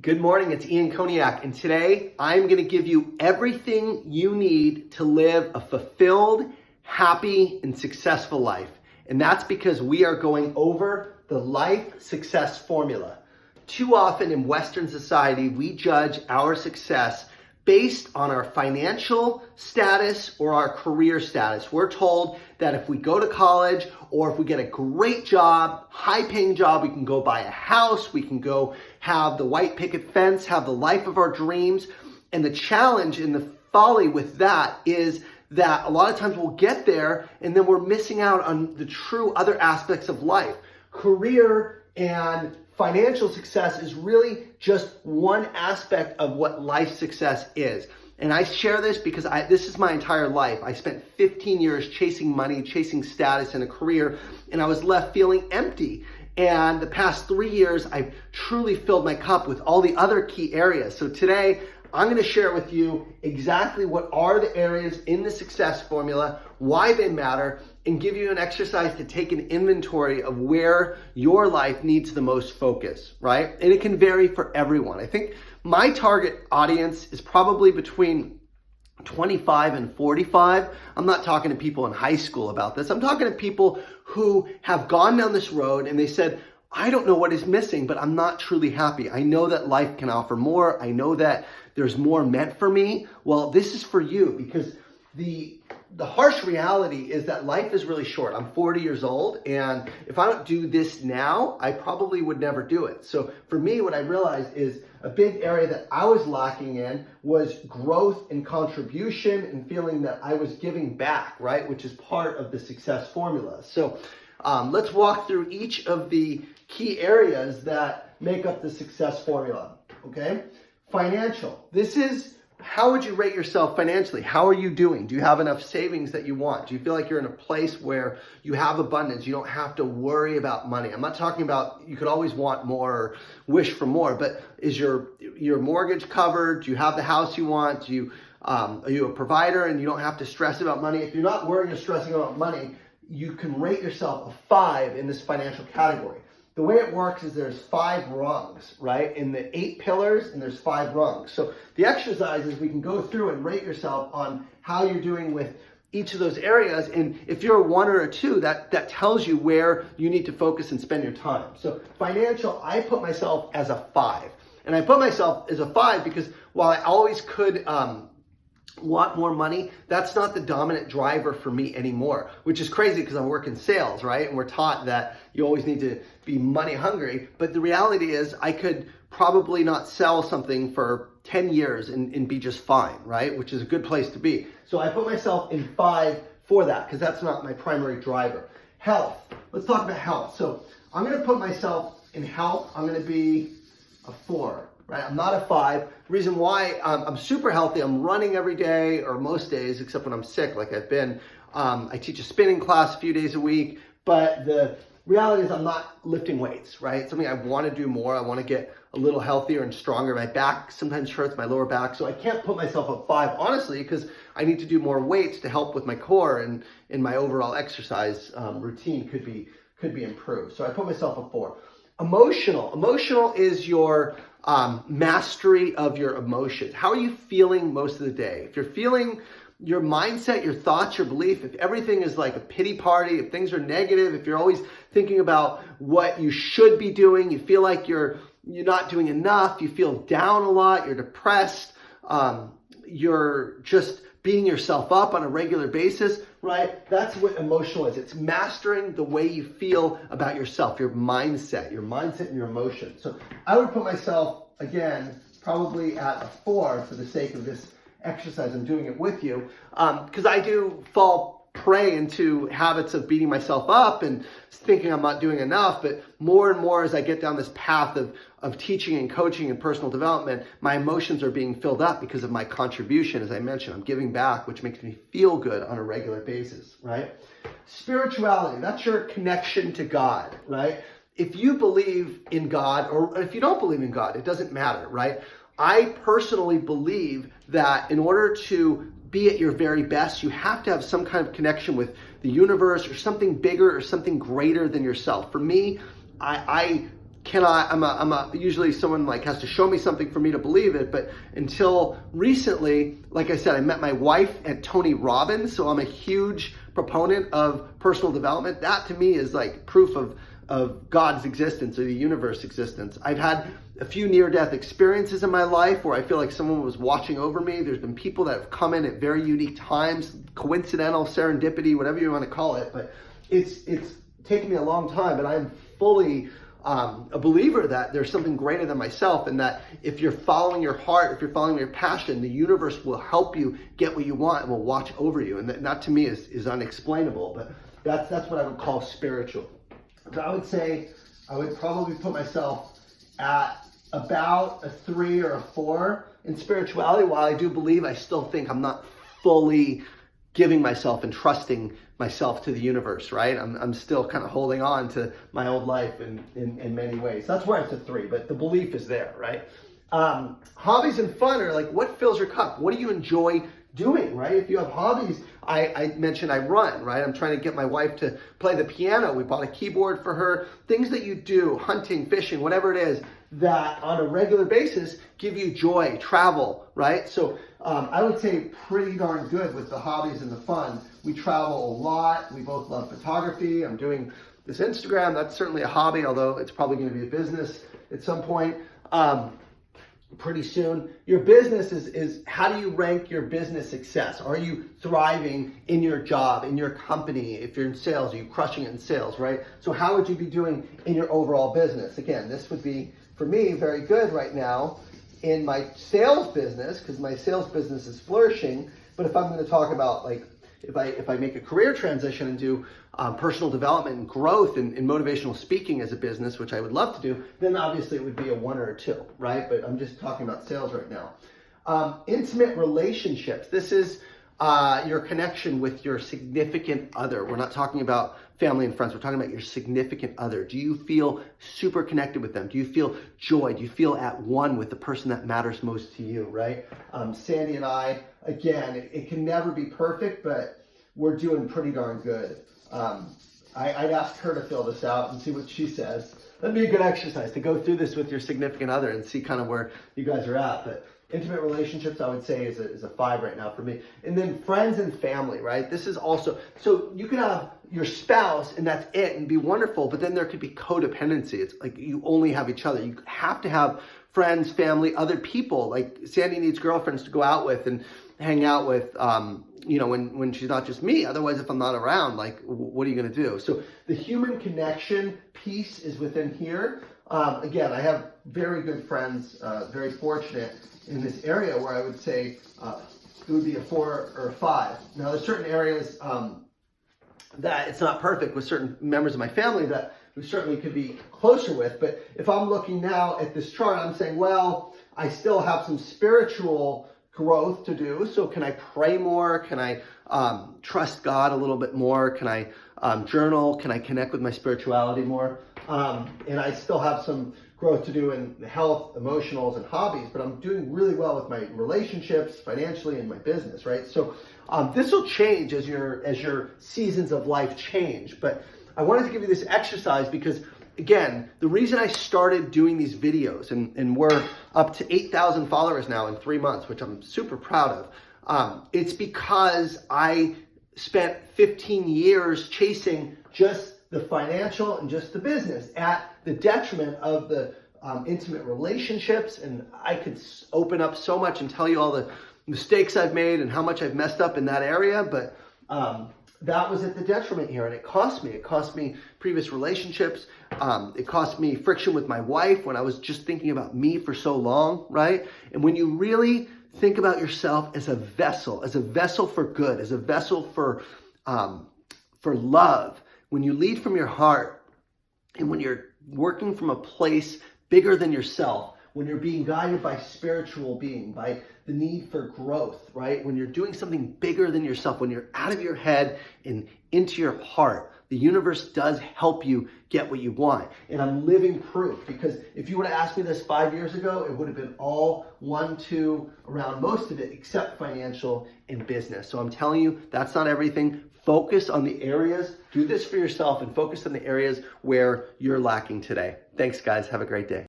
Good morning, it's Ian Koniak, and today I'm going to give you everything you need to live a fulfilled, happy, and successful life. And that's because we are going over the life success formula. Too often in Western society, we judge our success based on our financial status or our career status. We're told that if we go to college or if we get a great job, high-paying job, we can go buy a house, we can go have the white picket fence, have the life of our dreams. And the challenge and the folly with that is that a lot of times we'll get there and then we're missing out on the true other aspects of life. Career and financial success is really just one aspect of what life success is. And I share this because this is my entire life. I spent 15 years chasing money, chasing status in a career, and I was left feeling empty. And the past 3 years, I've truly filled my cup with all the other key areas. So today, I'm going to share with you exactly what are the areas in the success formula, why they matter, and give you an exercise to take an inventory of where your life needs the most focus, right? And it can vary for everyone. I think my target audience is probably between 25 and 45. I'm not talking to people in high school about this. I'm talking to people who have gone down this road and they said, I don't know what is missing, but I'm not truly happy. I know that life can offer more. I know that there's more meant for me. Well, this is for you because the harsh reality is that life is really short. I'm 40 years old, and if I don't do this now, I probably would never do it. So for me, what I realized is a big area that I was lacking in was growth and contribution and feeling that I was giving back, right? Which is part of the success formula. So let's walk through each of the key areas that make up the success formula, okay? Financial. This is how would you rate yourself financially? How are you doing? Do you have enough savings that you want? Do you feel like you're in a place where you have abundance? You don't have to worry about money. I'm not talking about you could always want more or wish for more, but is your mortgage covered? Do you have the house you want? Are you a provider and you don't have to stress about money? If you're not worrying or stressing about money, you can rate yourself a 5 in this financial category. The way it works is there's 5 rungs, right? In the 8 pillars, and there's 5 rungs. So the exercise is we can go through and rate yourself on how you're doing with each of those areas. And if you're a 1 or a 2, that tells you where you need to focus and spend your time. So financial, I put myself as a 5. And I put myself as a 5 because while I always could want more money, that's not the dominant driver for me anymore, which is crazy because I work in sales, right? And we're taught that you always need to be money hungry. But the reality is I could probably not sell something for 10 years and be just fine, right? Which is a good place to be. So I put myself in 5 for that because that's not my primary driver. Health. Let's talk about health. So I'm going to put myself in health. I'm going to be a 4. Right? I'm not a 5. Reason why I'm super healthy, I'm running every day or most days except when I'm sick like I've been. I teach a spinning class a few days a week, but the reality is I'm not lifting weights, right? Something I want to do more. I want to get a little healthier and stronger. My back sometimes hurts, my lower back, so I can't put myself a 5 honestly because I need to do more weights to help with my core and my overall exercise routine could be improved. So I put myself a 4. Emotional is your mastery of your emotions. How are you feeling most of the day? If you're feeling your mindset, your thoughts, your belief, if everything is like a pity party, if things are negative, if you're always thinking about what you should be doing, you feel like you're not doing enough, you feel down a lot, you're depressed, you're just beating yourself up on a regular basis, right? That's what emotional is. It's mastering the way you feel about yourself, your mindset and your emotions. So I would put myself, again, probably at a 4 for the sake of this exercise. I'm doing it with you because I do fall prey into habits of beating myself up and thinking I'm not doing enough. But more and more as I get down this path of teaching and coaching and personal development, my emotions are being filled up because of my contribution. As I mentioned, I'm giving back, which makes me feel good on a regular basis, right? Spirituality, that's your connection to God, right? If you believe in God or if you don't believe in God, it doesn't matter, right? I personally believe that in order to be at your very best, you have to have some kind of connection with the universe or something bigger or something greater than yourself. For me, I I'm usually someone like has to show me something for me to believe it, but until recently, like I said, I met my wife at Tony Robbins, so I'm a huge proponent of personal development. That to me is like proof of God's existence or the universe existence. I've had a few near-death experiences in my life where I feel like someone was watching over me. There's been people that have come in at very unique times, coincidental, serendipity, whatever you want to call it, but it's taken me a long time, but I'm fully a believer that there's something greater than myself, and that if you're following your heart, if you're following your passion, the universe will help you get what you want and will watch over you. And that to me is unexplainable, but that's what I would call spiritual. So I would say I would probably put myself at about a 3 or a 4 in spirituality. While I do believe, I still think I'm not fully giving myself and trusting myself to the universe, right? I'm still kind of holding on to my old life in many ways. That's where it's a 3, but the belief is there, right? Hobbies and fun are like, what fills your cup? What do you enjoy doing, right? If you have hobbies, I mentioned I run, right? I'm trying to get my wife to play the piano. We bought a keyboard for her. Things that you do, hunting, fishing, whatever it is, that on a regular basis give you joy, travel, right? So I would say pretty darn good with the hobbies and the fun. We travel a lot. We both love photography. I'm doing this Instagram. That's certainly a hobby, although it's probably going to be a business at some point. Pretty soon. Your business is how do you rank your business success? Are you thriving in your job, in your company? If you're in sales, are you crushing it in sales, right? So how would you be doing in your overall business? Again, this would be, for me, very good right now in my sales business, because my sales business is flourishing. But if I'm going to talk about, like, if I make a career transition and do personal development and growth and motivational speaking as a business, which I would love to do, then obviously it would be a 1 or a 2, right? But I'm just talking about sales right now. Intimate relationships. This is your connection with your significant other. We're not talking about family and friends. We're talking about your significant other. Do you feel super connected with them? Do you feel joy? Do you feel at one with the person that matters most to you, right? Sandy and I, again, it can never be perfect, but we're doing pretty darn good. I'd ask her to fill this out and see what she says. That'd be a good exercise to go through this with your significant other and see kind of where you guys are at. But intimate relationships, I would say, is a 5 right now for me. And then friends and family, right? This is also, so you can have your spouse and that's it and be wonderful, but then there could be codependency. It's like you only have each other. You have to have friends, family, other people. Like Sandy needs girlfriends to go out with and hang out with, when she's not just me. Otherwise, if I'm not around, like, what are you going to do? So the human connection piece is within here. Again, I have very good friends, very fortunate in this area where I would say it would be a 4 or a 5. Now, there's certain areas that it's not perfect with certain members of my family that we certainly could be closer with. But if I'm looking now at this chart, I'm saying, well, I still have some spiritual growth to do. So can I pray more? Can I trust God a little bit more? Can I journal? Can I connect with my spirituality more? And I still have some growth to do in health, emotionals, and hobbies, but I'm doing really well with my relationships, financially, and my business, right? So this will change as your seasons of life change. But I wanted to give you this exercise because, again, the reason I started doing these videos, and we're up to 8,000 followers now in 3 months, which I'm super proud of, it's because I spent 15 years chasing just the financial and just the business at the detriment of the intimate relationships. And I could open up so much and tell you all the mistakes I've made and how much I've messed up in that area. But that was at the detriment here. And it cost me. It cost me previous relationships. It cost me friction with my wife when I was just thinking about me for so long, right? And when you really think about yourself as a vessel for good, as a vessel for love, when you lead from your heart and when you're working from a place bigger than yourself, when you're being guided by spiritual being, by the need for growth, right? When you're doing something bigger than yourself, when you're out of your head and into your heart, the universe does help you get what you want. And I'm living proof, because if you would have asked me this 5 years ago, it would have been all 1, 2 around most of it except financial and business. So I'm telling you, that's not everything. focus on the areas, do this for yourself and focus on the areas where you're lacking today. Thanks, guys. Have a great day.